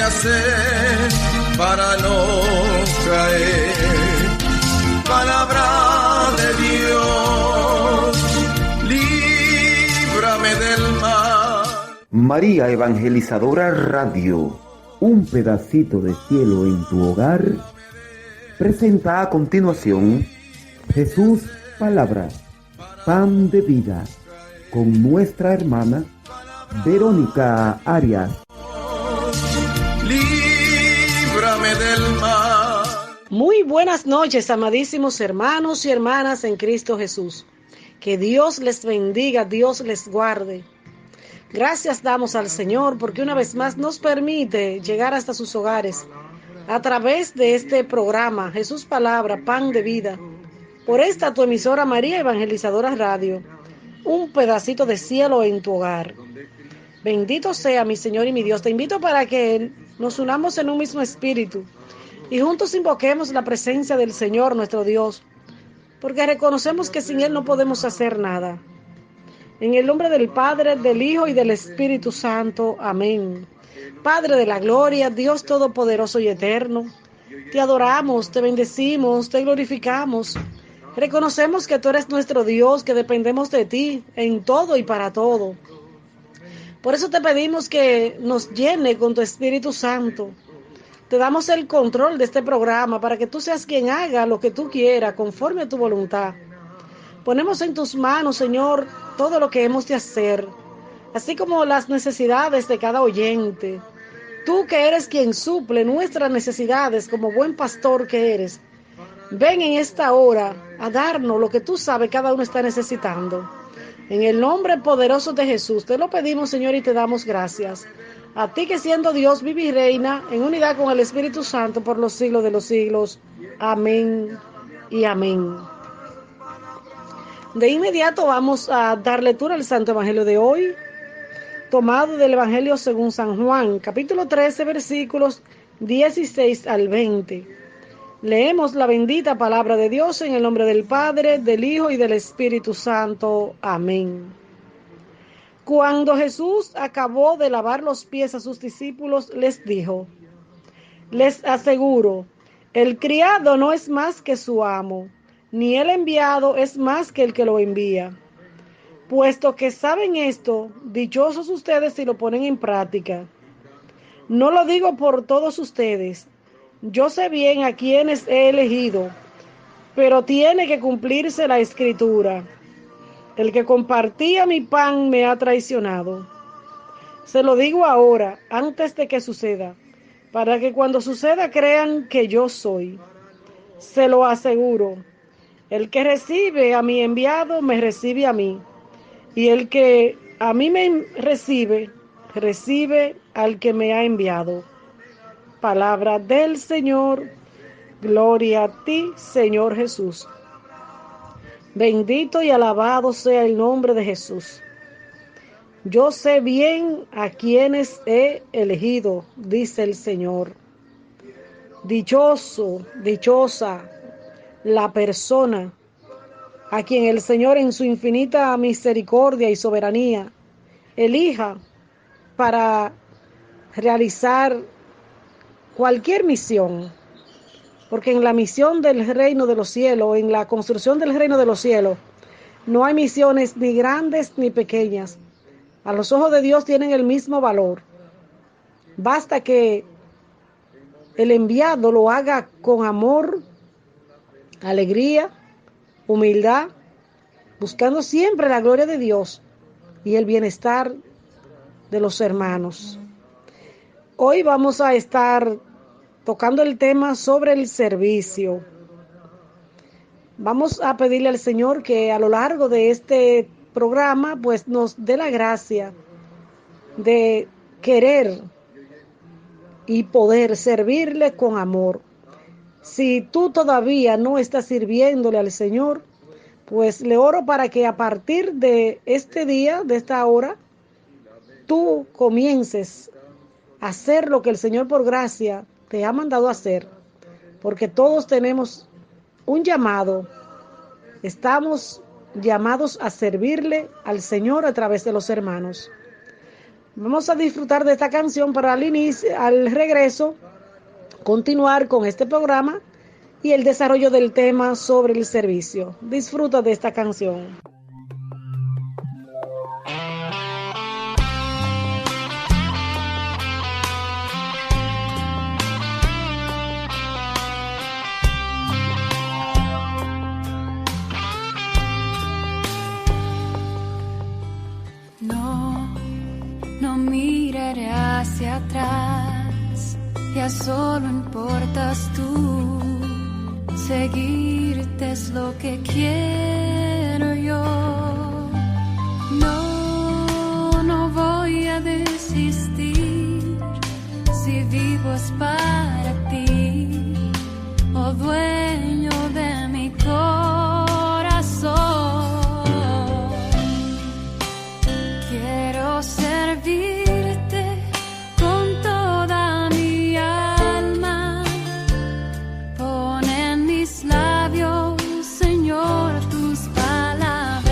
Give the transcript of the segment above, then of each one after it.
hacer para no caer? Palabra de Dios, líbrame del mal. María Evangelizadora Radio, un pedacito de cielo en tu hogar, presenta a continuación Jesús Palabra, pan de vida, con nuestra hermana Verónica Arias. Líbrame del mal. Muy buenas noches, amadísimos hermanos y hermanas en Cristo Jesús. Que Dios les bendiga, Dios les guarde. Gracias damos al Señor porque una vez más nos permite llegar hasta sus hogares a través de este programa Jesús Palabra, pan de vida, por esta tu emisora María Evangelizadora Radio, un pedacito de cielo en tu hogar. Bendito sea mi Señor y mi Dios. Te invito para que nos unamos en un mismo espíritu y juntos invoquemos la presencia del Señor nuestro Dios, porque reconocemos que sin Él no podemos hacer nada. En el nombre del Padre, del Hijo y del Espíritu Santo. Amén. Padre de la gloria, Dios todopoderoso y eterno, te adoramos, te bendecimos, te glorificamos. Reconocemos que tú eres nuestro Dios, que dependemos de ti en todo y para todo. Por eso te pedimos que nos llene con tu Espíritu Santo. Te damos el control de este programa para que tú seas quien haga lo que tú quieras conforme a tu voluntad. Ponemos en tus manos, Señor, todo lo que hemos de hacer, así como las necesidades de cada oyente. Tú que eres quien suple nuestras necesidades como buen pastor que eres, ven en esta hora a darnos lo que tú sabes cada uno está necesitando. En el nombre poderoso de Jesús te lo pedimos, Señor, y te damos gracias. A ti que siendo Dios vive y reina en unidad con el Espíritu Santo por los siglos de los siglos. Amén y amén. De inmediato vamos a dar lectura al Santo Evangelio de hoy, tomado del Evangelio según San Juan, capítulo 13, versículos 16 al 20. Leemos la bendita palabra de Dios en el nombre del Padre, del Hijo y del Espíritu Santo. Amén. Cuando Jesús acabó de lavar los pies a sus discípulos, les dijo: les aseguro, el criado no es más que su amo, ni el enviado es más que el que lo envía. Puesto que saben esto, dichosos ustedes si lo ponen en práctica. No lo digo por todos ustedes. Yo sé bien a quienes he elegido, pero tiene que cumplirse la Escritura. El que compartía mi pan me ha traicionado. Se lo digo ahora, antes de que suceda, para que cuando suceda crean que yo soy. Se lo aseguro. El que recibe a mi enviado me recibe a mí, y el que a mí me recibe, recibe al que me ha enviado. Palabra del Señor. Gloria a ti, Señor Jesús. Bendito y alabado sea el nombre de Jesús. Yo sé bien a quienes he elegido, dice el Señor. Dichoso, dichosa la persona a quien el Señor en su infinita misericordia y soberanía elija para realizar cualquier misión, porque en la misión del reino de los cielos, en la construcción del reino de los cielos, no hay misiones ni grandes ni pequeñas. A los ojos de Dios tienen el mismo valor. Basta que el enviado lo haga con amor, alegría, humildad, buscando siempre la gloria de Dios y el bienestar de los hermanos. Hoy vamos a estar tocando el tema sobre el servicio. Vamos a pedirle al Señor que a lo largo de este programa pues nos dé la gracia de querer y poder servirle con amor. Si tú todavía no estás sirviéndole al Señor, pues le oro para que a partir de este día, de esta hora, tú comiences a hacer lo que el Señor por gracia te ha mandado a hacer, porque todos tenemos un llamado. Estamos llamados a servirle al Señor a través de los hermanos. Vamos a disfrutar de esta canción para al regreso continuar con este programa y el desarrollo del tema sobre el servicio. Disfruta de esta canción. No miraré hacia atrás, ya solo importas tú. Seguirte es lo que quiero yo. No voy a desistir. Si vivo es para ti, oh dueño de mi corazón. Quiero servirte con toda mi alma. Pon en mis labios, Señor, tus palabras.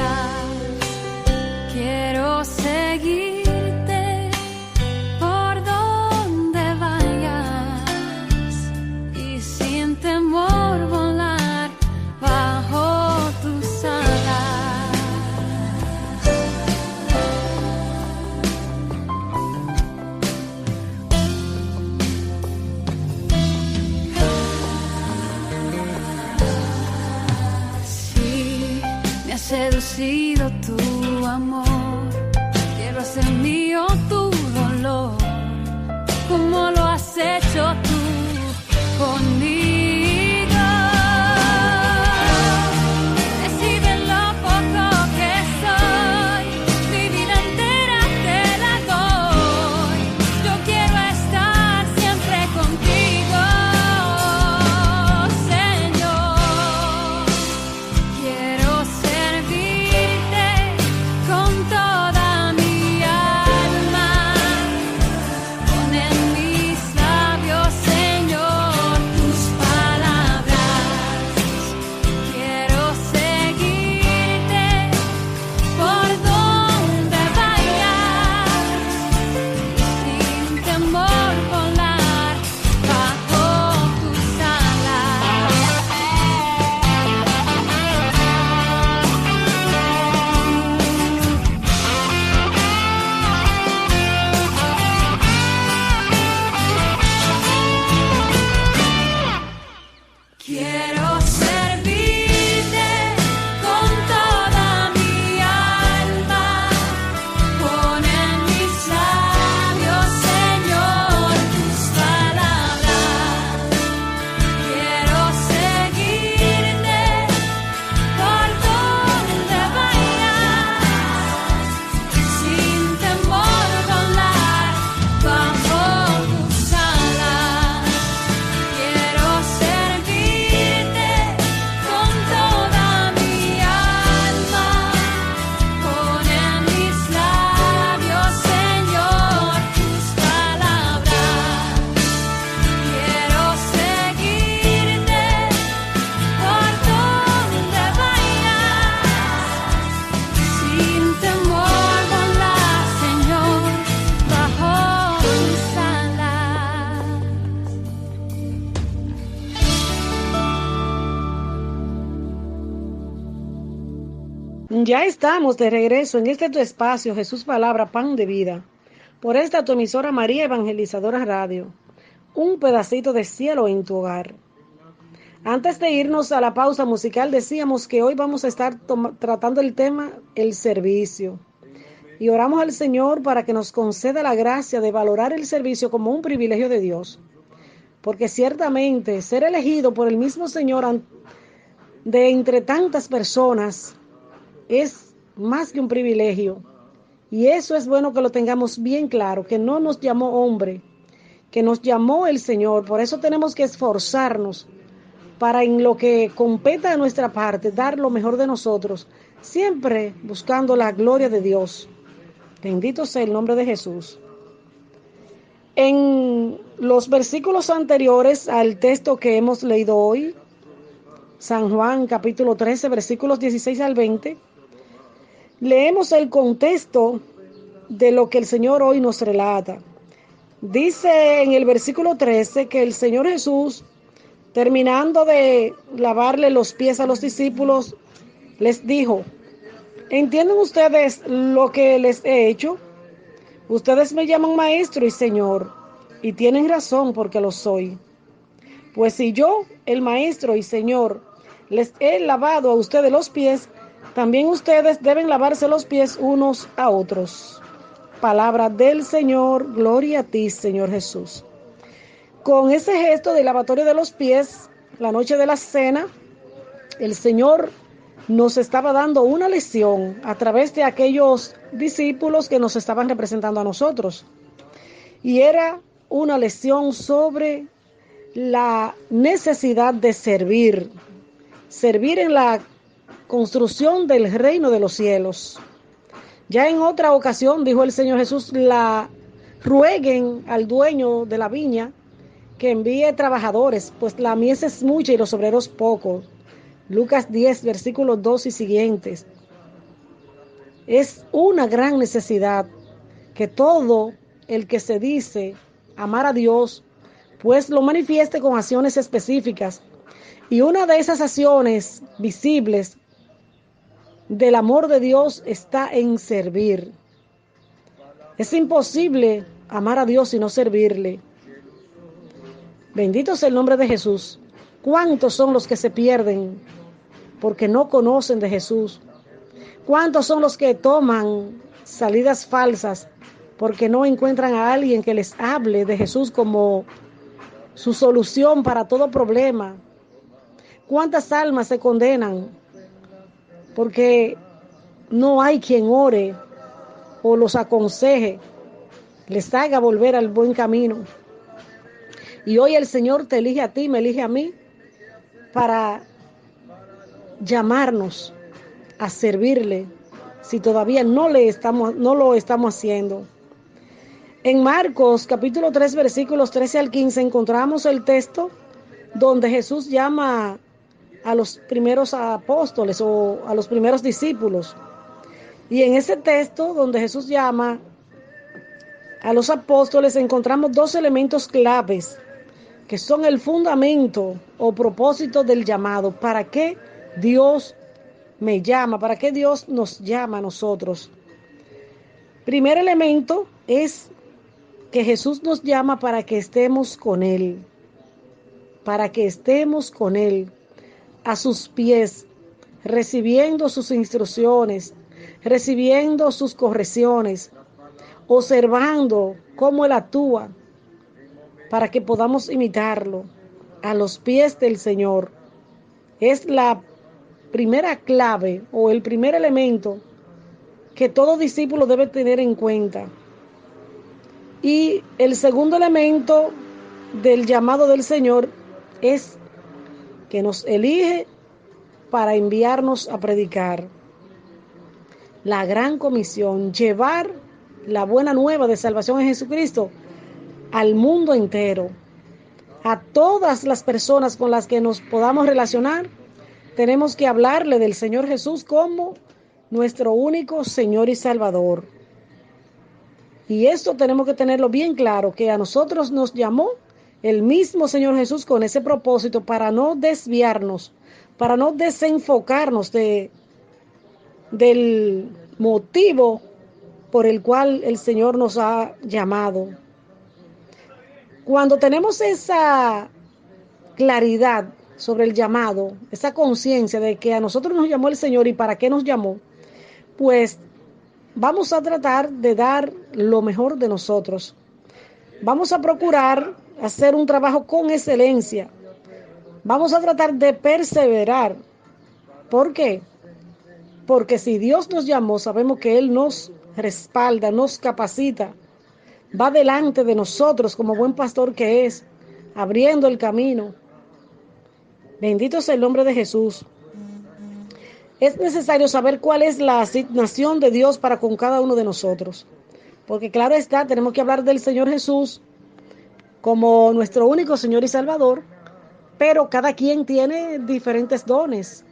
Quiero seguirte por donde vayas y sin temor volar bajo tus alas. Sí, me ha seducido tu amor. Quiero hacer mío tu dolor, como lo has hecho tú conmigo. Recibe lo poco que soy, mi vida entera te la doy. Yo quiero estar siempre contigo, Señor. Quiero servirte con toda mi alma. Pon en mis labios, Señor, tus palabras. Quiero seguirte por donde vayas, sin temor volar bajo tus alas. Quiero servirte con toda mi alma. Pon en mis labios, Señor, tus palabras. Quiero seguirte por donde vayas, sin temor volar bajo tus alas. Quiero servirte con toda mi alma. Pon en mis labios, Señor, tus palabras. Quiero seguirte por donde vayas, sin temor volar, Señor, bajo tus alas. Ya estamos de regreso en este tu espacio, Jesús Palabra, Pan de Vida, por esta tu emisora María Evangelizadora Radio, un pedacito de cielo en tu hogar. Antes de irnos a la pausa musical, decíamos que hoy vamos a estar tratando el tema, el servicio. Y oramos al Señor para que nos conceda la gracia de valorar el servicio como un privilegio de Dios. Porque ciertamente ser elegido por el mismo Señor de entre tantas personas es más que un privilegio. Y eso es bueno que lo tengamos bien claro, que no nos llamó hombre, que nos llamó el Señor. Por eso tenemos que esforzarnos para en lo que competa de nuestra parte, dar lo mejor de nosotros, siempre buscando la gloria de Dios. Bendito sea el nombre de Jesús. En los versículos anteriores al texto que hemos leído hoy, San Juan capítulo 13, versículos 16 al 20, leemos el contexto de lo que el Señor hoy nos relata. Dice en el versículo 13 que el Señor Jesús, terminando de lavarle los pies a los discípulos, les dijo: ¿entienden ustedes lo que les he hecho? Ustedes me llaman maestro y señor, y tienen razón porque lo soy. Pues si yo, el maestro y señor, les he lavado a ustedes los pies, también ustedes deben lavarse los pies unos a otros. Palabra del Señor, gloria a ti, Señor Jesús. Con ese gesto de lavatorio de los pies, la noche de la cena, el Señor nos estaba dando una lección a través de aquellos discípulos que nos estaban representando a nosotros. Y era una lección sobre la necesidad de servir en la construcción del reino de los cielos. Ya en otra ocasión dijo el Señor Jesús: rueguen al dueño de la viña que envíe trabajadores, pues la mies es mucha y los obreros pocos. Lucas 10, versículos 2 y siguientes. Es una gran necesidad que todo el que se dice amar a Dios, pues lo manifieste con acciones específicas. Y una de esas acciones visibles del amor de Dios está en servir. Es imposible amar a Dios y no servirle. Bendito sea el nombre de Jesús. ¿Cuántos son los que se pierden porque no conocen de Jesús? ¿Cuántos son los que toman salidas falsas porque no encuentran a alguien que les hable de Jesús como su solución para todo problema? ¿Cuántas almas se condenan porque no hay quien ore o los aconseje, les haga volver al buen camino? Y hoy el Señor te elige a ti, me elige a mí, para llamarnos a servirle si todavía no lo estamos haciendo. En Marcos capítulo 3 versículos 13 al 15 encontramos el texto donde Jesús llama a los primeros apóstoles o a los primeros discípulos. Y en ese texto donde Jesús llama a los apóstoles encontramos dos elementos claves que son el fundamento o propósito del llamado. ¿Para qué Dios me llama? ¿Para qué Dios nos llama a nosotros? Primer elemento es que Jesús nos llama para que estemos con Él. Para que estemos con Él, a sus pies, recibiendo sus instrucciones, recibiendo sus correcciones, observando cómo Él actúa, para que podamos imitarlo a los pies del Señor. Es la primera clave o el primer elemento que todo discípulo debe tener en cuenta. Y el segundo elemento del llamado del Señor es que nos elige para enviarnos a predicar. La gran comisión, llevar la buena nueva de salvación en Jesucristo al mundo entero. A todas las personas con las que nos podamos relacionar, tenemos que hablarle del Señor Jesús como nuestro único Señor y Salvador. Y esto tenemos que tenerlo bien claro, que a nosotros nos llamó el mismo Señor Jesús con ese propósito, para no desviarnos, para no desenfocarnos del motivo por el cual el Señor nos ha llamado. Cuando tenemos esa claridad sobre el llamado, esa conciencia de que a nosotros nos llamó el Señor y para qué nos llamó, pues vamos a tratar de dar lo mejor de nosotros. Vamos a procurar hacer un trabajo con excelencia. Vamos a tratar de perseverar. ¿Por qué? Porque si Dios nos llamó, sabemos que Él nos respalda, nos capacita, va delante de nosotros como buen pastor que es, abriendo el camino. Bendito sea el nombre de Jesús. Es necesario saber cuál es la asignación de Dios para con cada uno de nosotros. Porque claro está, tenemos que hablar del Señor Jesús como nuestro único Señor y Salvador, pero cada quien tiene diferentes dones.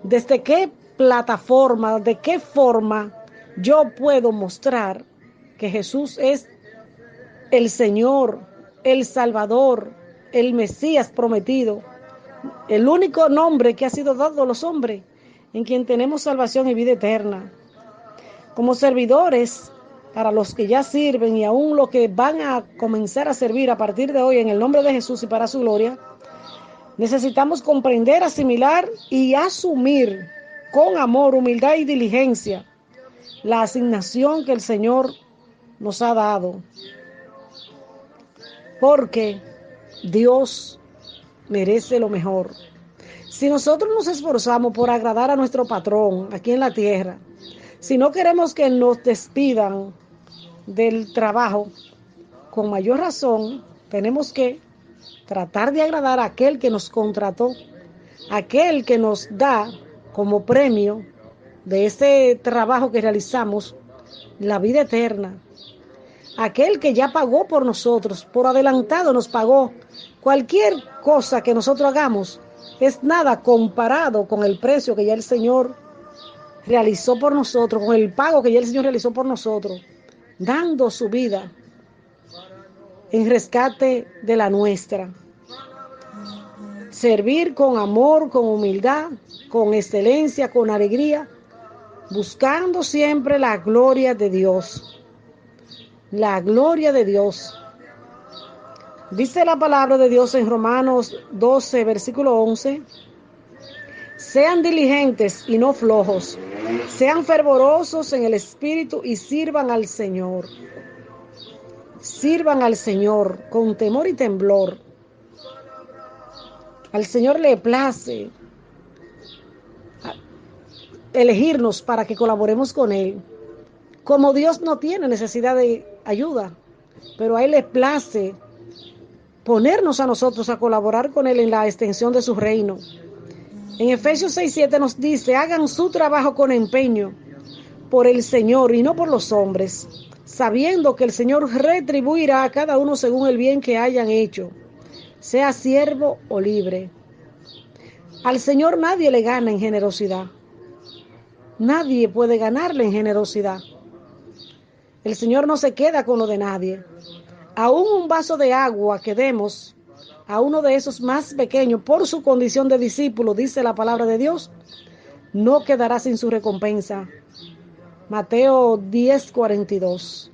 ¿Desde qué plataforma, de qué forma yo puedo mostrar que Jesús es el Señor, el Salvador, el Mesías prometido, el único nombre que ha sido dado a los hombres, en quien tenemos salvación y vida eterna. Como servidores, para los que ya sirven y aún los que van a comenzar a servir a partir de hoy en el nombre de Jesús y para su gloria, necesitamos comprender, asimilar y asumir con amor, humildad y diligencia la asignación que el Señor nos ha dado. Porque Dios merece lo mejor. Si nosotros nos esforzamos por agradar a nuestro patrón aquí en la tierra, si no queremos que nos despidan del trabajo, con mayor razón tenemos que tratar de agradar a aquel que nos contrató, aquel que nos da como premio de ese trabajo que realizamos la vida eterna. Aquel que ya pagó por nosotros, por adelantado nos pagó. Cualquier cosa que nosotros hagamos es nada comparado con el precio que ya el Señor realizó por nosotros, con el pago que ya el Señor realizó por nosotros, dando su vida en rescate de la nuestra. Servir con amor, con humildad, con excelencia, con alegría, buscando siempre la gloria de Dios. La gloria de Dios. Dice la palabra de Dios en Romanos 12, versículo 11. Sean diligentes y no flojos. Sean fervorosos en el espíritu y sirvan al Señor. Sirvan al Señor con temor y temblor. Al Señor le place elegirnos para que colaboremos con Él. Como Dios no tiene necesidad de ayuda, pero a Él le place ponernos a nosotros a colaborar con Él en la extensión de su reino. En Efesios 6:7 nos dice: hagan su trabajo con empeño por el Señor y no por los hombres, sabiendo que el Señor retribuirá a cada uno según el bien que hayan hecho, sea siervo o libre. Al Señor nadie le gana en generosidad. Nadie puede ganarle en generosidad. El Señor no se queda con lo de nadie. Aún un vaso de agua que demos a uno de esos más pequeños por su condición de discípulo, dice la palabra de Dios, no quedará sin su recompensa. Mateo 10:42.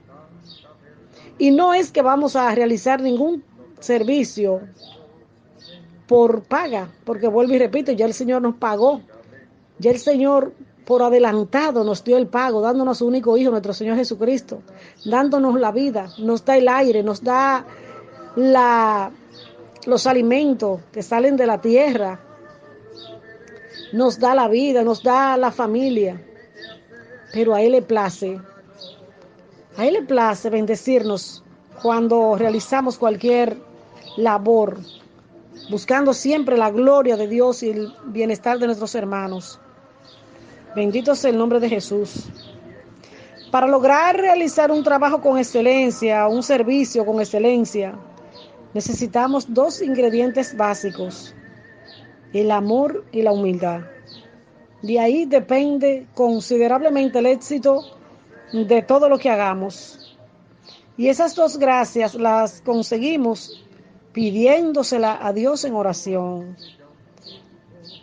Y no es que vamos a realizar ningún servicio por paga, porque vuelvo y repito, ya el Señor nos pagó. Ya el Señor por adelantado nos dio el pago, dándonos a su único Hijo, nuestro Señor Jesucristo, dándonos la vida, nos da el aire, nos da los alimentos que salen de la tierra, nos da la vida, nos da la familia, pero a Él le place bendecirnos cuando realizamos cualquier labor, buscando siempre la gloria de Dios y el bienestar de nuestros hermanos. Bendito sea el nombre de Jesús. Para lograr realizar un trabajo con excelencia, un servicio con excelencia, necesitamos dos ingredientes básicos: el amor y la humildad. De ahí depende considerablemente el éxito de todo lo que hagamos. Y esas dos gracias las conseguimos pidiéndosela a Dios en oración.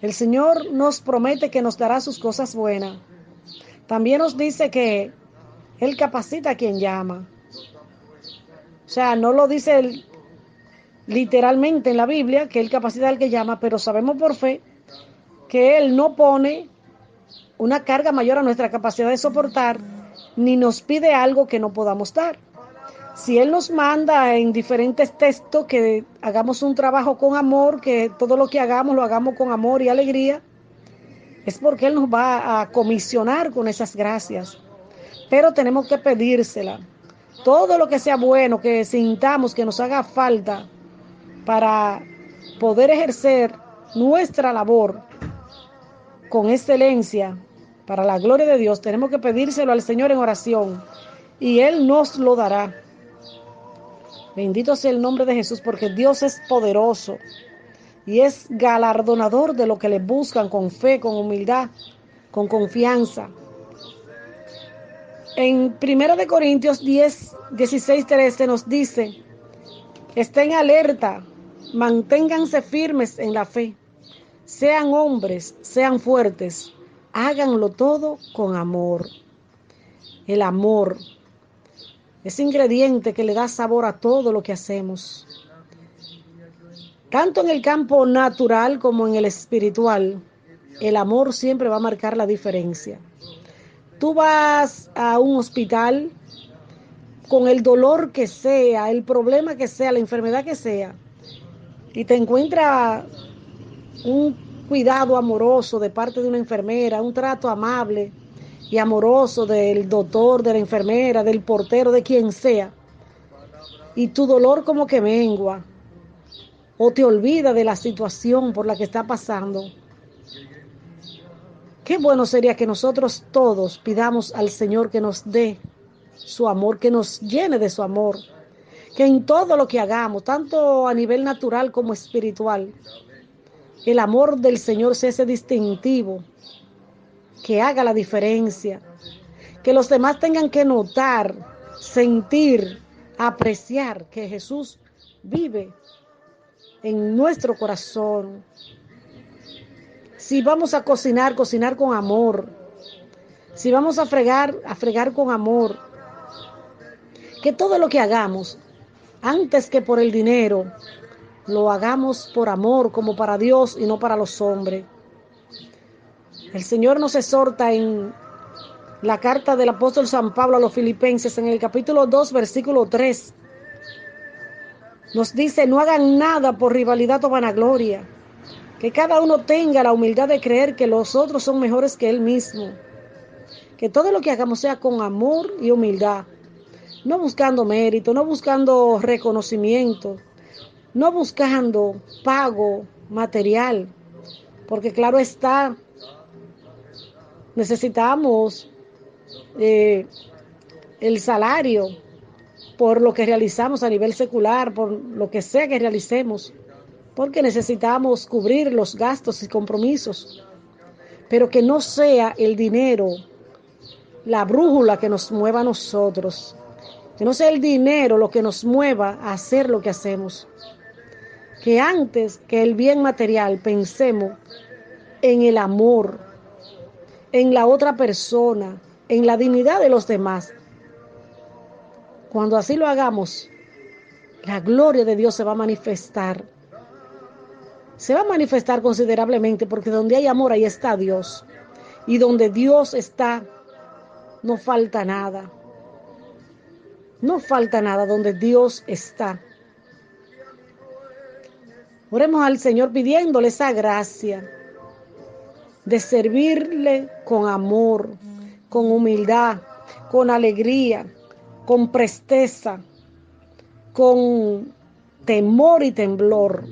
El Señor nos promete que nos dará sus cosas buenas. También nos dice que Él capacita a quien llama. O sea, no lo dice literalmente en la Biblia, que Él capacita al que llama, pero sabemos por fe que Él no pone una carga mayor a nuestra capacidad de soportar, ni nos pide algo que no podamos dar. Si Él nos manda en diferentes textos que hagamos un trabajo con amor, que todo lo que hagamos lo hagamos con amor y alegría, es porque Él nos va a comisionar con esas gracias. Pero tenemos que pedírsela. Todo lo que sea bueno, que sintamos que nos haga falta para poder ejercer nuestra labor con excelencia, para la gloria de Dios, tenemos que pedírselo al Señor en oración y Él nos lo dará. Bendito sea el nombre de Jesús, porque Dios es poderoso y es galardonador de lo que le buscan con fe, con humildad, con confianza. En 1 Corintios 10:16-13 nos dice: estén alerta, manténganse firmes en la fe, sean hombres, sean fuertes, háganlo todo con amor. El amor es ingrediente que le da sabor a todo lo que hacemos. Tanto en el campo natural como en el espiritual, el amor siempre va a marcar la diferencia. Tú vas a un hospital con el dolor que sea, el problema que sea, la enfermedad que sea, y te encuentras un cuidado amoroso de parte de una enfermera, un trato amable y amoroso del doctor, de la enfermera, del portero, de quien sea, y tu dolor como que mengua o te olvida de la situación por la que está pasando. Qué bueno sería que nosotros todos pidamos al Señor que nos dé su amor, que nos llene de su amor, que en todo lo que hagamos, tanto a nivel natural como espiritual, el amor del Señor sea ese distintivo, que haga la diferencia, que los demás tengan que notar, sentir, apreciar que Jesús vive en nuestro corazón. Si vamos a cocinar, cocinar con amor. Si vamos a fregar con amor. Que todo lo que hagamos, antes que por el dinero, lo hagamos por amor, como para Dios y no para los hombres. El Señor nos exhorta en la carta del apóstol San Pablo a los Filipenses, en el capítulo 2, versículo 3. Nos dice: no hagan nada por rivalidad o vanagloria, que cada uno tenga la humildad de creer que los otros son mejores que él mismo. Que todo lo que hagamos sea con amor y humildad, no buscando mérito, no buscando reconocimiento, no buscando pago material, porque claro está, necesitamos el salario por lo que realizamos a nivel secular, por lo que sea que realicemos, porque necesitamos cubrir los gastos y compromisos, pero que no sea el dinero la brújula que nos mueva a nosotros, que no sea el dinero lo que nos mueva a hacer lo que hacemos, que antes que el bien material pensemos en el amor, en la otra persona, en la dignidad de los demás. Cuando así lo hagamos, la gloria de Dios se va a manifestar. Se va a manifestar considerablemente, porque donde hay amor, ahí está Dios. Y donde Dios está, no falta nada. No falta nada donde Dios está. Oremos al Señor pidiéndole esa gracia de servirle con amor, con humildad, con alegría, con presteza, con temor y temblor.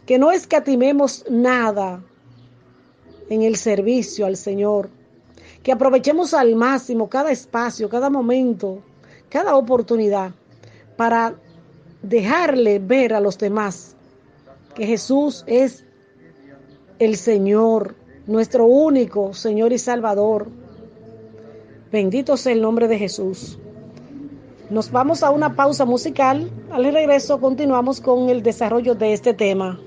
Que no escatimemos nada en el servicio al Señor. Que aprovechemos al máximo cada espacio, cada momento, cada oportunidad para dejarle ver a los demás que Jesús es el Señor, nuestro único Señor y Salvador. Bendito sea el nombre de Jesús. Nos vamos a una pausa musical. Al regreso continuamos con el desarrollo de este tema.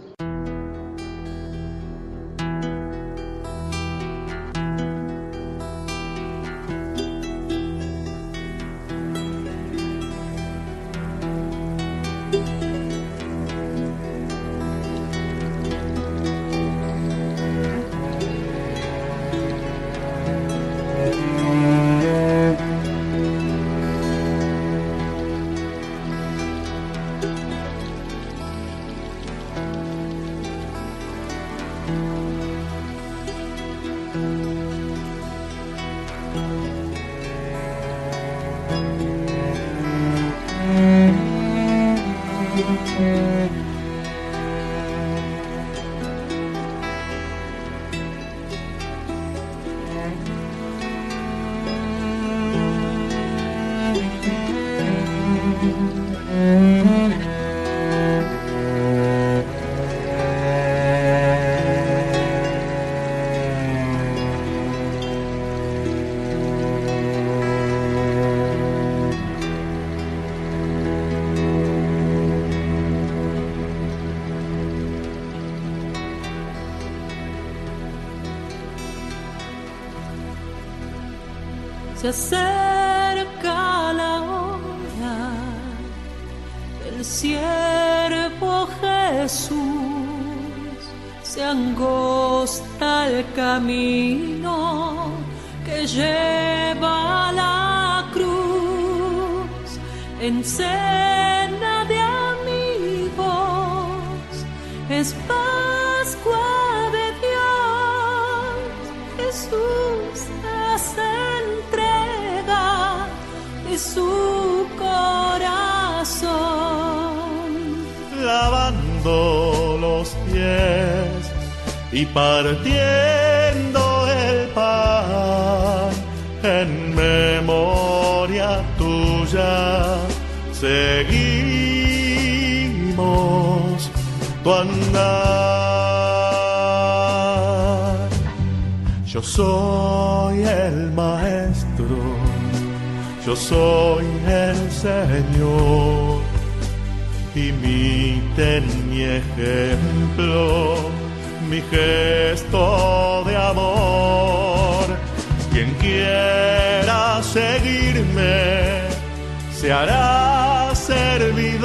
Se acerca la hora, el siervo Jesús, se angosta el camino que lleva a la cruz, en cena de amigos, es Pascua de Dios. Jesús hace entrega de su corazón, lavando los pies y partiendo el pan en memoria tuya, seguimos tu andar. Yo soy el maestro, yo soy el Señor, imiten mi ejemplo, mi gesto de amor. Quien quiera seguirme se hará servidor,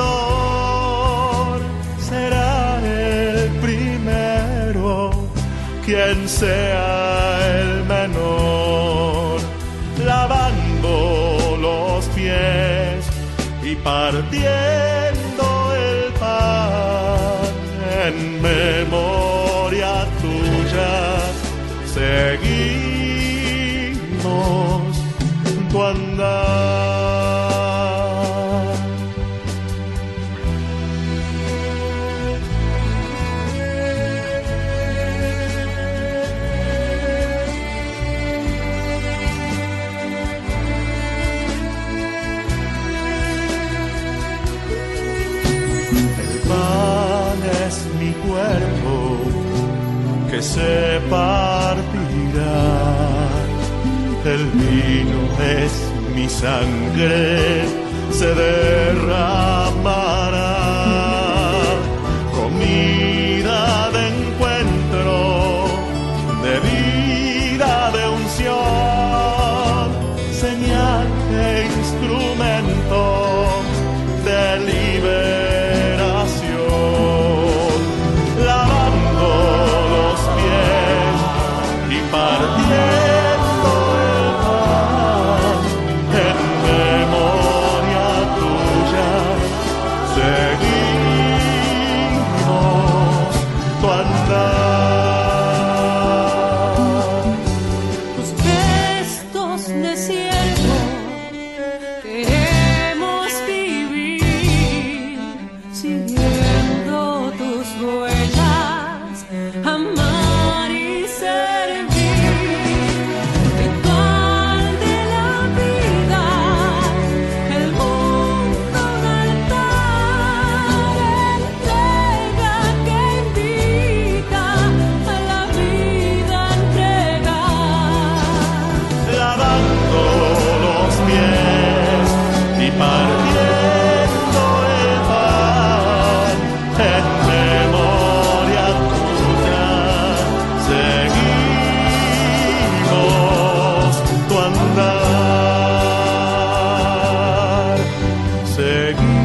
será el primero quien sea el menor, lavando los pies y partiendo el pan en memoria tuya, seguimos tu andar. Mi cuerpo que se partirá, el vino es mi sangre, se derramará, comida de encuentro, de vida, de unción, señal e instrumento de liberación, lavando los pies y partiendo el pan en memoria tuya, seguimos tu andar. tus gestos de siervo queremos vivir, siguiendo tus huellas, amar y servir. Ritual de la vida, el mundo un altar, entrega que invita a la vida a entregar. Lavando los pies y partiendo el pan en memoria tuya, seguimos tu andar, seguimos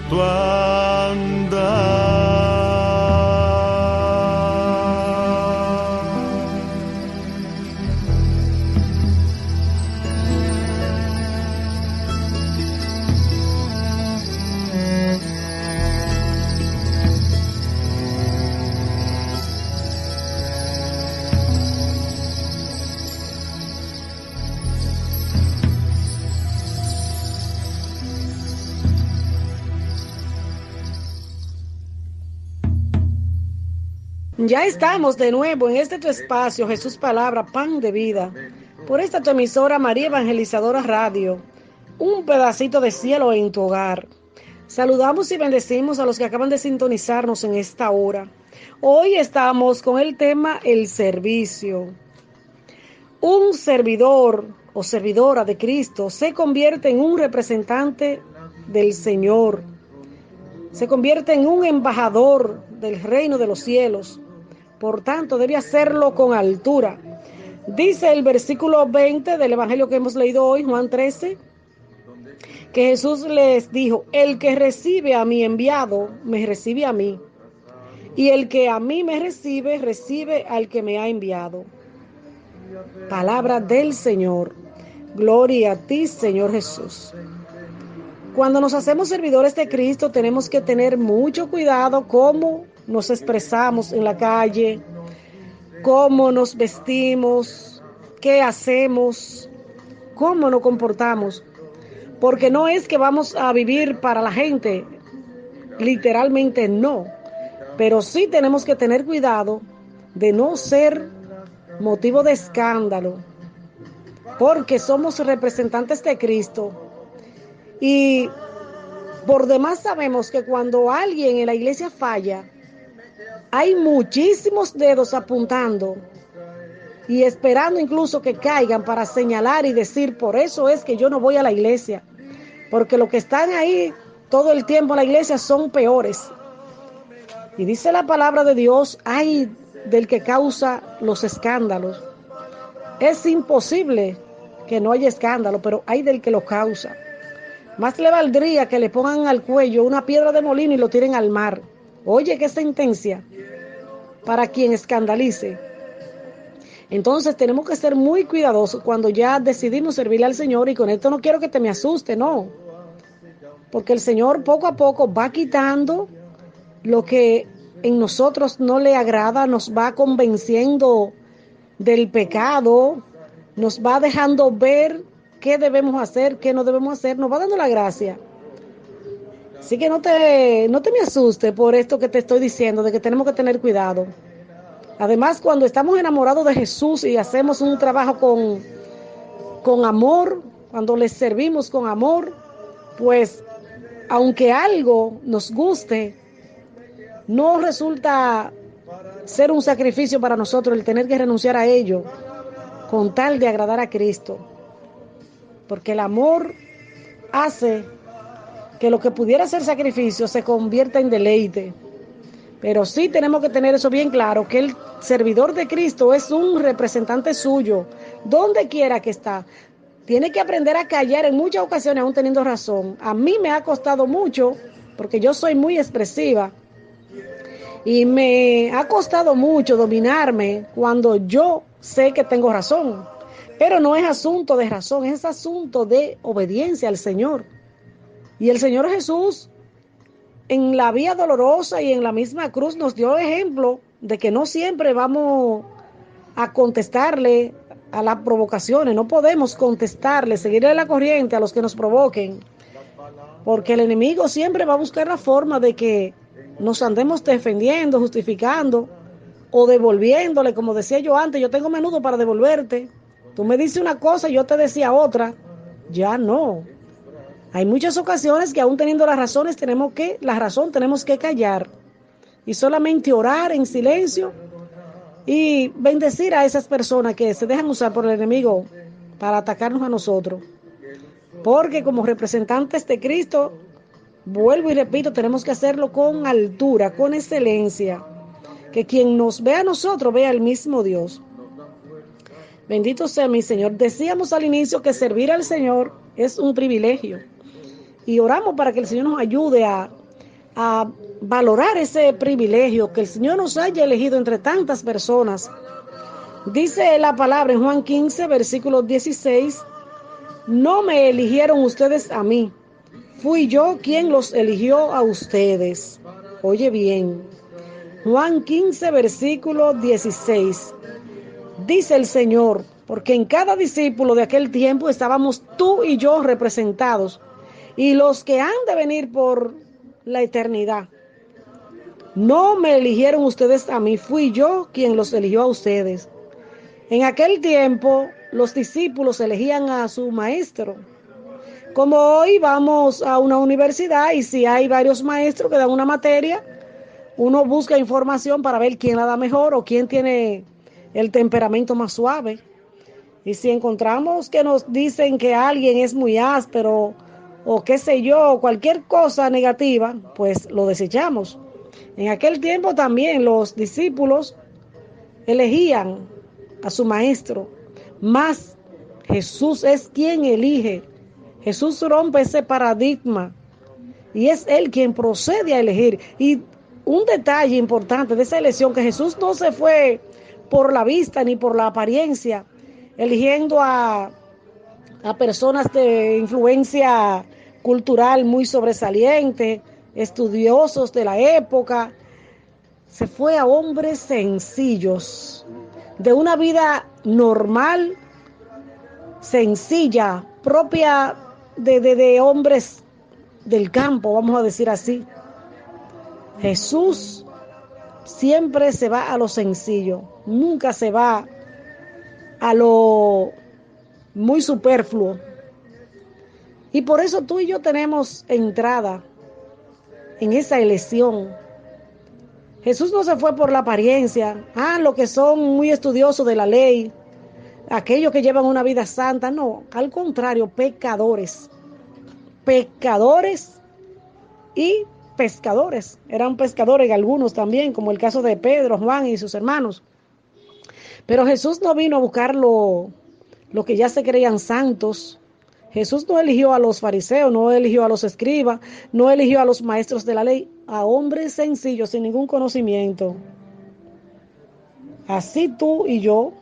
tu Ya estamos de nuevo en este tu espacio, Jesús Palabra, Pan de Vida, por esta tu emisora María Evangelizadora Radio, un pedacito de cielo en tu hogar. Saludamos y bendecimos a los que acaban de sintonizarnos en esta hora. Hoy estamos con el tema el servicio. Un servidor o servidora de Cristo se convierte en un representante del Señor, se convierte en un embajador del reino de los cielos, Por tanto, debe hacerlo con altura. Dice el versículo 20 del Evangelio que hemos leído hoy, Juan 13, que Jesús les dijo: el que recibe a mi enviado, me recibe a mí. Y el que a mí me recibe, recibe al que me ha enviado. Palabra del Señor. Gloria a ti, Señor Jesús. Cuando nos hacemos servidores de Cristo, tenemos que tener mucho cuidado cómo nos expresamos en la calle, cómo nos vestimos, qué hacemos, cómo nos comportamos. Porque no es que vamos a vivir para la gente, literalmente no. Pero sí tenemos que tener cuidado de no ser motivo de escándalo, porque somos representantes de Cristo. Y por demás sabemos que cuando alguien en la iglesia falla, hay muchísimos dedos apuntando y esperando incluso que caigan para señalar y decir: por eso es que yo no voy a la iglesia, porque los que están ahí todo el tiempo en la iglesia son peores. Y dice la palabra de Dios: ay del que causa los escándalos. Es imposible que no haya escándalo, pero hay del que lo causa. Más le valdría que le pongan al cuello una piedra de molino y lo tiren al mar. Oye, qué sentencia para quien escandalice. Entonces tenemos que ser muy cuidadosos cuando ya decidimos servirle al Señor. Y con esto no quiero que te me asuste, no. Porque el Señor poco a poco va quitando lo que en nosotros no le agrada, nos va convenciendo del pecado, nos va dejando ver qué debemos hacer, qué no debemos hacer, nos va dando la gracia. Así que no te me asustes por esto que te estoy diciendo, de que tenemos que tener cuidado. Además, cuando estamos enamorados de Jesús y hacemos un trabajo con amor, cuando le servimos con amor, pues aunque algo nos guste, no resulta ser un sacrificio para nosotros el tener que renunciar a ello con tal de agradar a Cristo. Porque el amor hace que lo que pudiera ser sacrificio se convierta en deleite. Pero sí tenemos que tener eso bien claro, que el servidor de Cristo es un representante suyo, donde quiera que está. Tiene que aprender a callar en muchas ocasiones, aún teniendo razón. A mí me ha costado mucho, porque yo soy muy expresiva. Y me ha costado mucho dominarme cuando yo sé que tengo razón. Pero no es asunto de razón, es asunto de obediencia al Señor. Y el Señor Jesús, en la vía dolorosa y en la misma cruz, nos dio ejemplo de que no siempre vamos a contestarle a las provocaciones. No podemos contestarle, seguirle la corriente a los que nos provoquen. Porque el enemigo siempre va a buscar la forma de que nos andemos defendiendo, justificando o devolviéndole. Como decía yo antes, yo tengo menudo para devolverte. Tú me dices una cosa y yo te decía otra. Ya no. Hay muchas ocasiones que aún teniendo las razones tenemos que callar y solamente orar en silencio y bendecir a esas personas que se dejan usar por el enemigo para atacarnos a nosotros. Porque como representantes de Cristo, vuelvo y repito, tenemos que hacerlo con altura, con excelencia. Que quien nos vea a nosotros vea al mismo Dios. Bendito sea mi Señor. Decíamos al inicio que servir al Señor es un privilegio. Y oramos para que el Señor nos ayude a valorar ese privilegio, que el Señor nos haya elegido entre tantas personas. Dice la palabra en Juan 15, versículo 16, no me eligieron ustedes a mí, fui yo quien los eligió a ustedes. Oye bien, Juan 15, versículo 16, dice el Señor, porque en cada discípulo de aquel tiempo estábamos tú y yo representados, y los que han de venir por la eternidad. No me eligieron ustedes a mí, fui yo quien los eligió a ustedes. En aquel tiempo los discípulos elegían a su maestro. Como hoy vamos a una universidad y si hay varios maestros que dan una materia, uno busca información para ver quién la da mejor o quién tiene el temperamento más suave. Y si encontramos que nos dicen que alguien es muy áspero o qué sé yo, cualquier cosa negativa, pues lo desechamos. En aquel tiempo también los discípulos elegían a su maestro, más Jesús es quien elige. Jesús rompe ese paradigma y es Él quien procede a elegir. Y un detalle importante de esa elección, que Jesús no se fue por la vista ni por la apariencia, eligiendo a personas de influencia cultural muy sobresaliente, estudiosos de la época. Se fue a hombres sencillos, de una vida normal, sencilla, propia de hombres del campo, vamos a decir así. Jesús siempre se va a lo sencillo, nunca se va a lo muy superfluo. Y por eso tú y yo tenemos entrada en esa elección. Jesús no se fue por la apariencia, los que son muy estudiosos de la ley, aquellos que llevan una vida santa, no, al contrario, pecadores y pescadores. Eran pescadores algunos también, como el caso de Pedro, Juan y sus hermanos. Pero Jesús no vino a buscar lo que ya se creían santos. Jesús no eligió a los fariseos, no eligió a los escribas, no eligió a los maestros de la ley, a hombres sencillos sin ningún conocimiento. Así tú y yo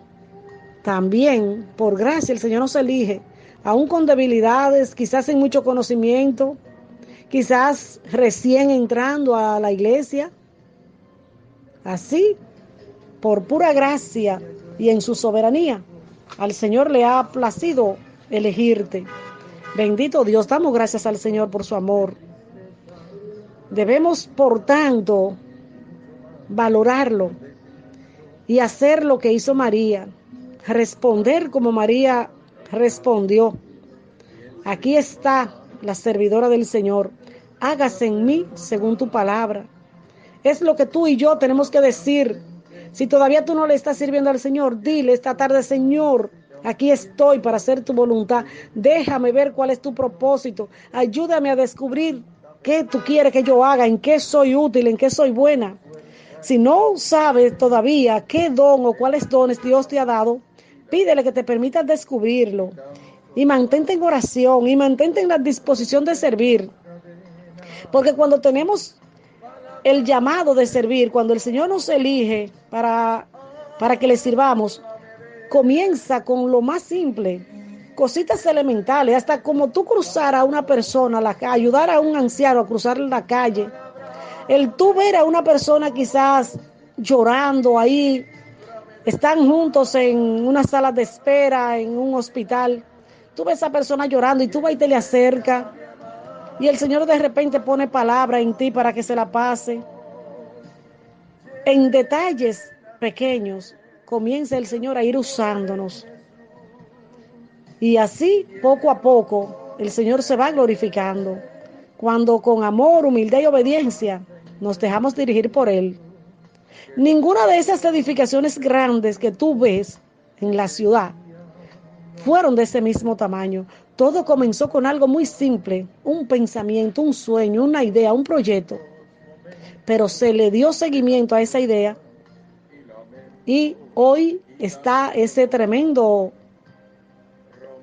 también, por gracia, el Señor nos elige, aún con debilidades, quizás sin mucho conocimiento, quizás recién entrando a la iglesia. Así, por pura gracia y en su soberanía, al Señor le ha placido elegirte. Bendito Dios, damos gracias al Señor por su amor. Debemos, por tanto, valorarlo y hacer lo que hizo María, responder como María respondió. Aquí está la servidora del Señor, hágase en mí según tu palabra. Es lo que tú y yo tenemos que decir. Si todavía tú no le estás sirviendo al Señor, dile esta tarde: Señor, aquí estoy para hacer tu voluntad. Déjame ver cuál es tu propósito. Ayúdame a descubrir qué tú quieres que yo haga, en qué soy útil, en qué soy buena. Si no sabes todavía qué don o cuáles dones Dios te ha dado, pídele que te permita descubrirlo. Y mantente en oración y mantente en la disposición de servir. Porque cuando tenemos el llamado de servir, cuando el Señor nos elige para que le sirvamos, comienza con lo más simple, cositas elementales, hasta como tú cruzar a una persona, ayudar a un anciano a cruzar la calle, el tú ver a una persona quizás llorando ahí, están juntos en una sala de espera, en un hospital, tú ves a esa persona llorando y tú vas y te le acercas, y el Señor de repente pone palabra en ti para que se la pase. En detalles pequeños comienza el Señor a ir usándonos. Y así, poco a poco, el Señor se va glorificando. Cuando con amor, humildad y obediencia nos dejamos dirigir por Él. Ninguna de esas edificaciones grandes que tú ves en la ciudad fueron de ese mismo tamaño. Todo comenzó con algo muy simple, un pensamiento, un sueño, una idea, un proyecto. Pero se le dio seguimiento a esa idea y hoy está ese tremendo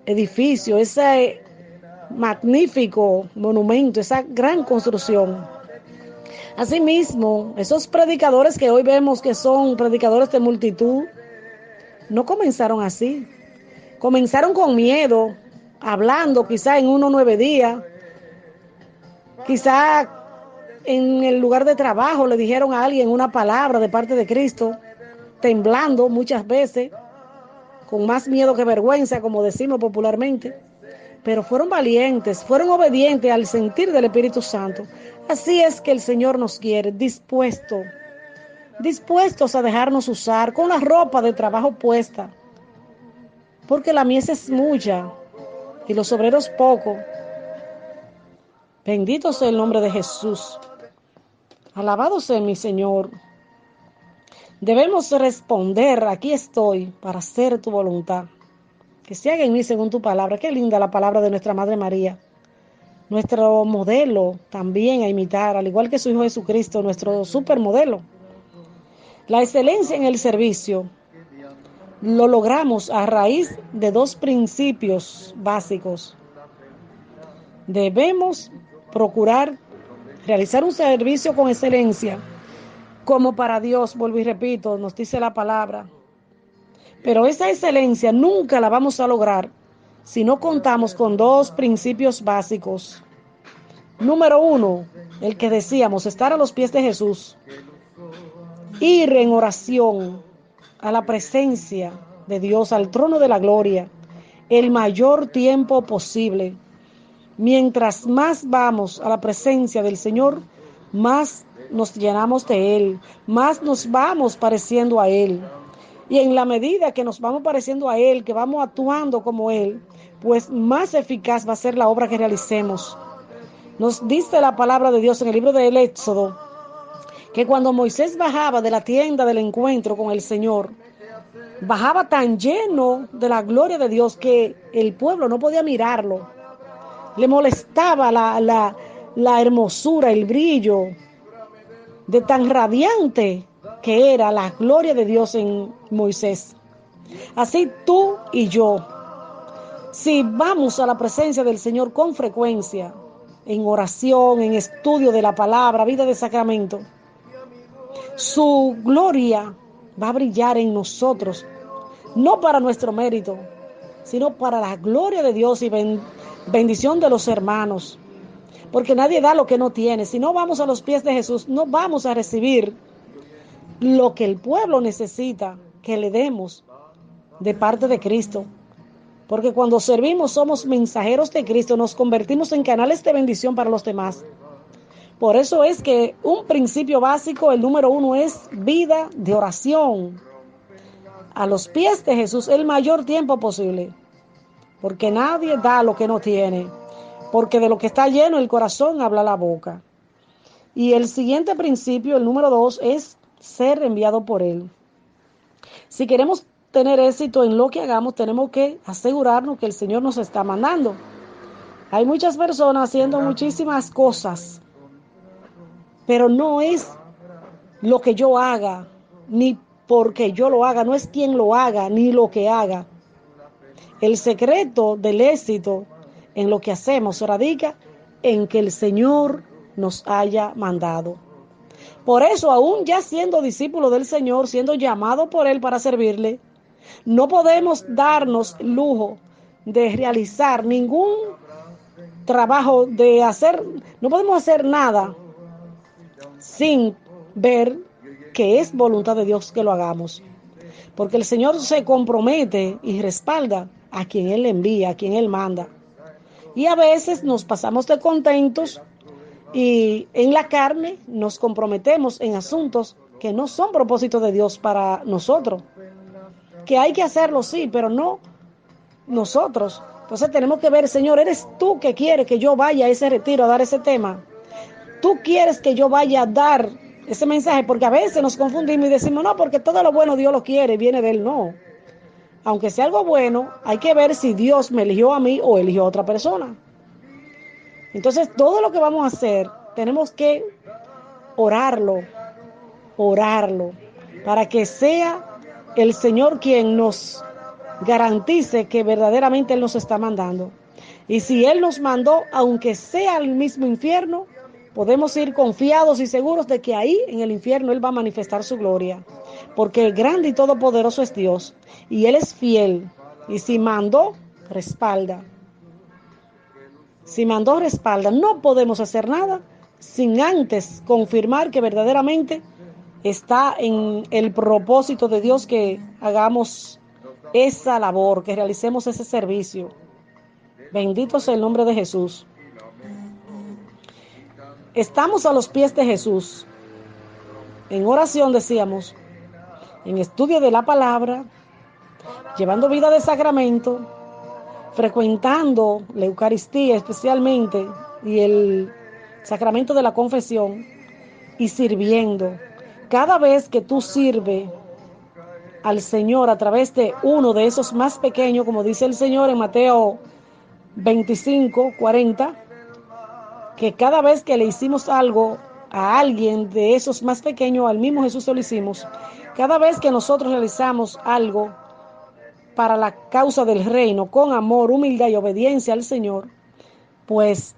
edificio, ese magnífico monumento, esa gran construcción. Asimismo, esos predicadores que hoy vemos que son predicadores de multitud, no comenzaron así. Comenzaron con miedo, hablando quizá en 1 o 9 días, quizá en el lugar de trabajo le dijeron a alguien una palabra de parte de Cristo, temblando muchas veces, con más miedo que vergüenza, como decimos popularmente, pero fueron valientes, fueron obedientes al sentir del Espíritu Santo. Así es que el Señor nos quiere, dispuestos a dejarnos usar, con la ropa de trabajo puesta, porque la mies es mucha y los obreros pocos. Bendito sea el nombre de Jesús. Alabado sea mi Señor. Debemos responder: aquí estoy para hacer tu voluntad. Que se haga en mí según tu palabra. Qué linda la palabra de nuestra Madre María. Nuestro modelo también a imitar, al igual que su Hijo Jesucristo, nuestro supermodelo. La excelencia en el servicio lo logramos a raíz de dos principios básicos. Debemos procurar realizar un servicio con excelencia, como para Dios, vuelvo y repito, nos dice la palabra. Pero esa excelencia nunca la vamos a lograr si no contamos con dos principios básicos. Número 1, el que decíamos, estar a los pies de Jesús. Ir en oración a la presencia de Dios, al trono de la gloria, el mayor tiempo posible. Mientras más vamos a la presencia del Señor, más nos llenamos de Él, más nos vamos pareciendo a Él. Y en la medida que nos vamos pareciendo a Él, que vamos actuando como Él, pues más eficaz va a ser la obra que realicemos. Nos dice la palabra de Dios en el libro del Éxodo, que cuando Moisés bajaba de la tienda del encuentro con el Señor, bajaba tan lleno de la gloria de Dios que el pueblo no podía mirarlo. Le molestaba la hermosura, el brillo de tan radiante que era la gloria de Dios en Moisés. Así tú y yo, si vamos a la presencia del Señor con frecuencia, en oración, en estudio de la palabra, vida de sacramento, su gloria va a brillar en nosotros, no para nuestro mérito, sino para la gloria de Dios y bendición de los hermanos. Porque nadie da lo que no tiene. Si no vamos a los pies de Jesús, no vamos a recibir lo que el pueblo necesita que le demos de parte de Cristo. Porque cuando servimos somos mensajeros de Cristo, nos convertimos en canales de bendición para los demás. Por eso es que un principio básico, el número 1, es vida de oración a los pies de Jesús el mayor tiempo posible. Porque nadie da lo que no tiene. Porque de lo que está lleno el corazón habla la boca. Y el siguiente principio, el número 2, es ser enviado por Él. Si queremos tener éxito en lo que hagamos, tenemos que asegurarnos que el Señor nos está mandando. Hay muchas personas haciendo muchísimas cosas, pero no es lo que yo haga, ni porque yo lo haga, no es quien lo haga, ni lo que haga. El secreto del éxito en lo que hacemos radica en que el Señor nos haya mandado. Por eso, aún ya siendo discípulo del Señor, siendo llamado por Él para servirle, no podemos darnos el lujo de realizar ningún trabajo, no podemos hacer nada sin ver que es voluntad de Dios que lo hagamos. Porque el Señor se compromete y respalda a quien Él envía, a quien Él manda. Y a veces nos pasamos de contentos y en la carne nos comprometemos en asuntos que no son propósito de Dios para nosotros. Que hay que hacerlo, sí, pero no nosotros. Entonces tenemos que ver, Señor, ¿eres tú que quieres que yo vaya a ese retiro a dar ese tema? ¿Tú quieres que yo vaya a dar ese mensaje? Porque a veces nos confundimos y decimos, no, porque todo lo bueno Dios lo quiere, viene de Él. No. Aunque sea algo bueno, hay que ver si Dios me eligió a mí o eligió a otra persona. Entonces, todo lo que vamos a hacer, tenemos que orarlo, para que sea el Señor quien nos garantice que verdaderamente Él nos está mandando. Y si Él nos mandó, aunque sea al mismo infierno, podemos ir confiados y seguros de que ahí en el infierno Él va a manifestar su gloria. Porque el grande y todopoderoso es Dios. Y Él es fiel. Y si mandó, respalda. Si mandó, respalda. No podemos hacer nada sin antes confirmar que verdaderamente está en el propósito de Dios que hagamos esa labor, que realicemos ese servicio. Bendito sea el nombre de Jesús. Estamos a los pies de Jesús. En oración decíamos, en estudio de la palabra, llevando vida de sacramento, frecuentando la Eucaristía especialmente y el sacramento de la confesión y sirviendo. Cada vez que tú sirves al Señor a través de uno de esos más pequeños, como dice el Señor en Mateo 25:40, que cada vez que le hicimos algo a alguien de esos más pequeños, al mismo Jesús se lo hicimos. Cada vez que nosotros realizamos algo para la causa del reino, con amor, humildad y obediencia al Señor, pues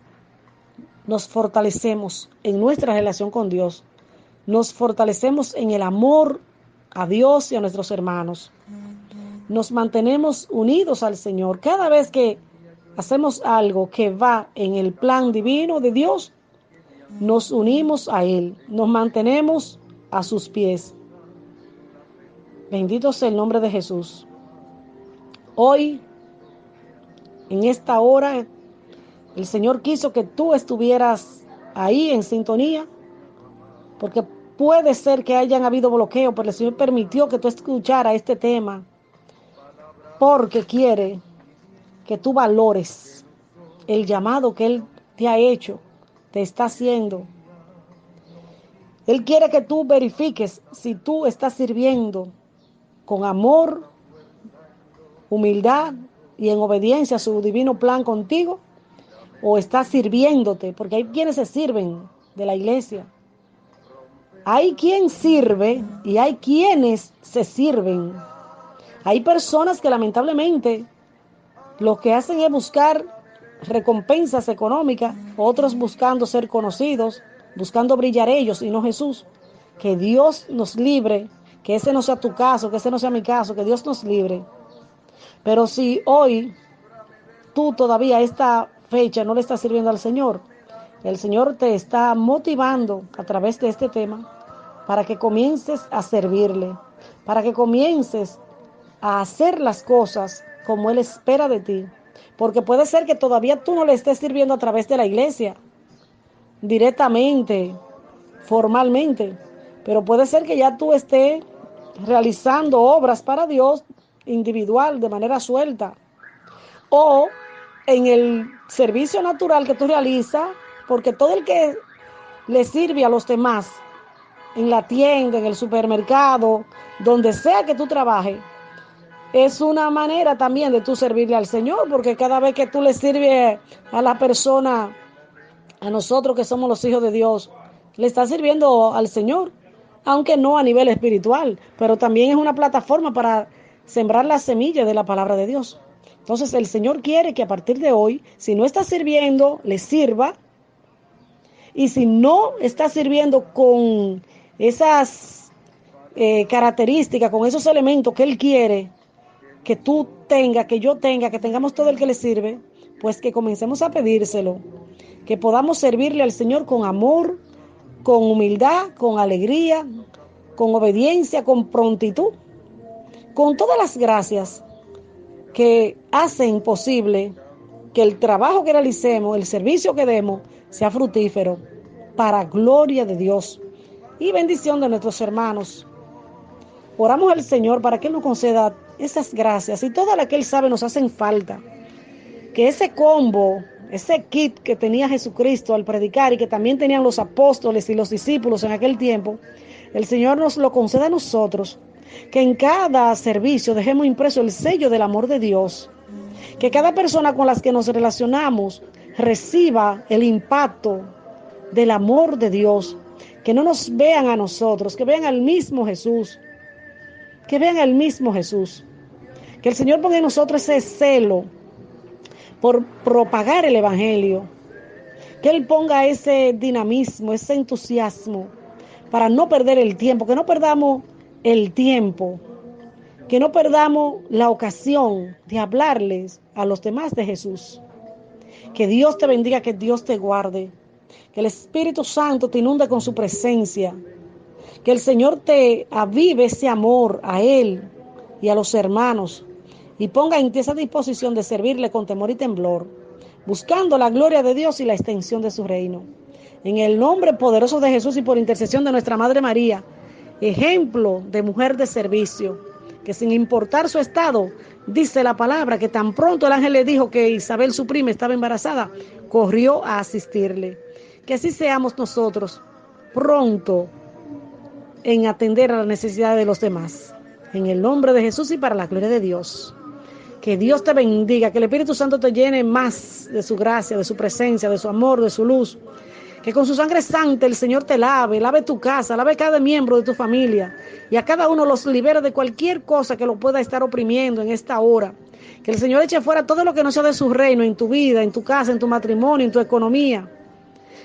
nos fortalecemos en nuestra relación con Dios. Nos fortalecemos en el amor a Dios y a nuestros hermanos. Nos mantenemos unidos al Señor. Cada vez que hacemos algo que va en el plan divino de Dios, nos unimos a Él, nos mantenemos a sus pies. Bendito sea el nombre de Jesús. Hoy, en esta hora, el Señor quiso que tú estuvieras ahí en sintonía, porque puede ser que hayan habido bloqueos, pero el Señor permitió que tú escucharas este tema, porque quiere que tú valores el llamado que Él te ha hecho, te está haciendo. Él quiere que tú verifiques si tú estás sirviendo con amor, humildad y en obediencia a su divino plan contigo, o estás sirviéndote, porque hay quienes se sirven de la iglesia. Hay quien sirve y hay quienes se sirven. Hay personas que lamentablemente lo que hacen es buscar recompensas económicas, otros buscando ser conocidos, buscando brillar ellos y no Jesús. Que Dios nos libre, que ese no sea tu caso, que ese no sea mi caso, que Dios nos libre. Pero si hoy tú todavía a esta fecha no le estás sirviendo al Señor, el Señor te está motivando a través de este tema para que comiences a servirle, para que comiences a hacer las cosas como Él espera de ti. Porque puede ser que todavía tú no le estés sirviendo a través de la iglesia, directamente, formalmente, pero puede ser que ya tú estés realizando obras para Dios individual, de manera suelta, o en el servicio natural que tú realizas, porque todo el que le sirve a los demás, en la tienda, en el supermercado, donde sea que tú trabajes, es una manera también de tú servirle al Señor, porque cada vez que tú le sirves a la persona, a nosotros que somos los hijos de Dios, le estás sirviendo al Señor, aunque no a nivel espiritual, pero también es una plataforma para sembrar las semillas de la palabra de Dios. Entonces el Señor quiere que a partir de hoy, si no estás sirviendo, le sirva, y si no estás sirviendo con esas características, con esos elementos que Él quiere que tú tengas, que yo tenga, que tengamos todo el que le sirve, pues que comencemos a pedírselo, que podamos servirle al Señor con amor, con humildad, con alegría, con obediencia, con prontitud, con todas las gracias que hacen posible que el trabajo que realicemos, el servicio que demos, sea fructífero para gloria de Dios y bendición de nuestros hermanos. Oramos al Señor para que Él nos conceda esas gracias y todas las que Él sabe nos hacen falta. Que ese combo, ese kit que tenía Jesucristo al predicar y que también tenían los apóstoles y los discípulos en aquel tiempo, el Señor nos lo conceda a nosotros. Que en cada servicio dejemos impreso el sello del amor de Dios. Que cada persona con las que nos relacionamos reciba el impacto del amor de Dios. Que no nos vean a nosotros, que vean al mismo Jesús. Que vean al mismo Jesús. Que el Señor ponga en nosotros ese celo por propagar el Evangelio. Que Él ponga ese dinamismo, ese entusiasmo para no perder el tiempo. Que no perdamos el tiempo. Que no perdamos la ocasión de hablarles a los demás de Jesús. Que Dios te bendiga, que Dios te guarde. Que el Espíritu Santo te inunde con su presencia. Que el Señor te avive ese amor a Él y a los hermanos y ponga en ti esa disposición de servirle con temor y temblor, buscando la gloria de Dios y la extensión de su reino. En el nombre poderoso de Jesús y por intercesión de nuestra Madre María, ejemplo de mujer de servicio, que sin importar su estado, dice la palabra que tan pronto el ángel le dijo que Isabel, su prima, estaba embarazada, corrió a asistirle. Que así seamos nosotros pronto en atender a las necesidades de los demás. En el nombre de Jesús y para la gloria de Dios. Que Dios te bendiga, que el Espíritu Santo te llene más de su gracia, de su presencia, de su amor, de su luz. Que Que con su sangre santa el Señor te lave tu casa, lave cada miembro de tu familia y a cada uno los libere de cualquier cosa que lo pueda estar oprimiendo en esta hora. Que el Señor eche fuera todo lo que no sea de su reino en tu vida, en tu casa, en tu matrimonio, en tu economía.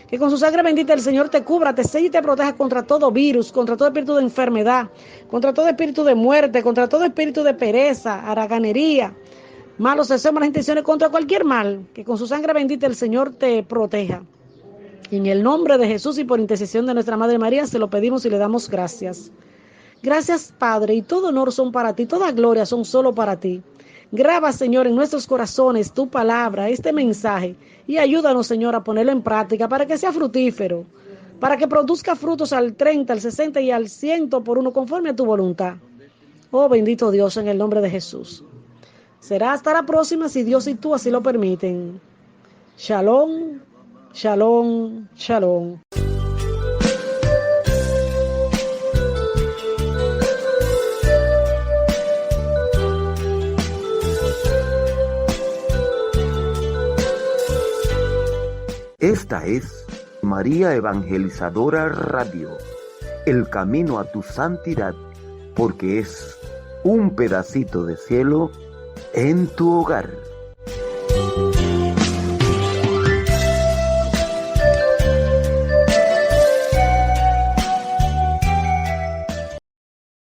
Que con su sangre bendita el Señor te cubra, te selle y te proteja contra todo virus, contra todo espíritu de enfermedad, contra todo espíritu de muerte, contra todo espíritu de pereza, haraganería, malos deseos, malas intenciones, contra cualquier mal. Que con su sangre bendita el Señor te proteja. En el nombre de Jesús y por intercesión de nuestra Madre María, se lo pedimos y le damos gracias. Gracias, Padre, y todo honor son para ti, toda gloria son solo para ti. Graba, Señor, en nuestros corazones tu palabra, este mensaje, y ayúdanos, Señor, a ponerlo en práctica para que sea fructífero, para que produzca frutos al 30, al 60 y al 100 por uno, conforme a tu voluntad. Oh, bendito Dios, en el nombre de Jesús. Será hasta la próxima, si Dios y tú así lo permiten. Shalom, shalom, shalom. Esta es María Evangelizadora Radio, el camino a tu santidad, porque es un pedacito de cielo en tu hogar.